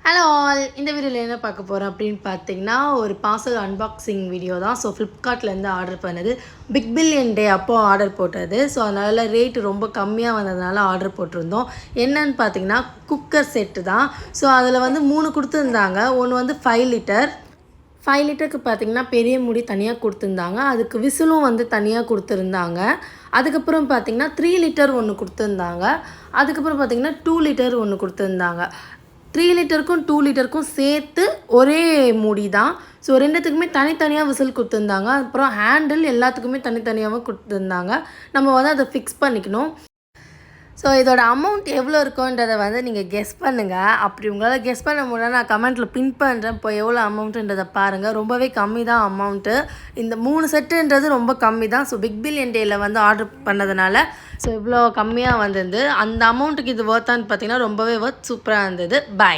Hello all, இந்த வீடியோவில் என்ன பார்க்க போகிறோம் அப்படின்னு பார்த்தீங்கன்னா ஒரு பார்சல் அன்பாக்சிங் வீடியோ தான். ஸோ ஃப்ளிப்கார்ட்லேருந்து ஆர்டர் பண்ணது, பிக் பில்லியன் டே அப்போது ஆர்டர் போட்டது. ஸோ அதனால் ரேட்டு ரொம்ப கம்மியாக வந்ததுனால ஆர்டர் போட்டிருந்தோம். என்னன்னு பார்த்தீங்கன்னா குக்கர் செட்டு தான். ஸோ அதில் வந்து 3 கொடுத்துருந்தாங்க. ஒன்று வந்து 5 லிட்டர். 5 லிட்டருக்கு பார்த்திங்கன்னா பெரிய மூடி தனியாக கொடுத்துருந்தாங்க. அதுக்கு விசிலும் வந்து தனியாக கொடுத்துருந்தாங்க. அதுக்கப்புறம் பார்த்திங்கன்னா 3 லிட்டர் ஒன்று கொடுத்துருந்தாங்க. அதுக்கப்புறம் பார்த்திங்கன்னா 2 லிட்டர் ஒன்று கொடுத்துருந்தாங்க. 3 லிட்டருக்கும் 2 லிட்டருக்கும் சேர்த்து ஒரே மூடி தான். ஸோ ரெண்டுத்துக்குமே தனித்தனியாக விசில் கொடுத்துருந்தாங்க. அப்புறம் ஹேண்டில் எல்லாத்துக்குமே தனித்தனியாகவும் கொடுத்துருந்தாங்க. நம்ம வந்து அதை ஃபிக்ஸ் பண்ணிக்கணும். ஸோ இதோட அமௌண்ட் எவ்வளோ இருக்குன்றதை வந்து நீங்கள் கெஸ் பண்ணுங்கள். அப்படி உங்களால் கெஸ் பண்ண முடியல, நான் கமெண்ட்டில் பின் பண்ணுறேன். இப்போ எவ்வளோ அமௌண்ட்டுன்றதை பாருங்கள். ரொம்பவே கம்மி தான் அமௌண்ட்டு. இந்த 3 செட்டுன்றது ரொம்ப கம்மி தான். ஸோ பிக் பில்லியன் டேயில் வந்து ஆர்டர் பண்ணதுனால ஸோ இவ்வளோ கம்மியாக வந்தது. அந்த அமௌண்ட்டுக்கு இது ஒர்த்தான்னு பார்த்தீங்கன்னா ரொம்பவே ஒர்த், சூப்பராக இருந்தது. பாய்.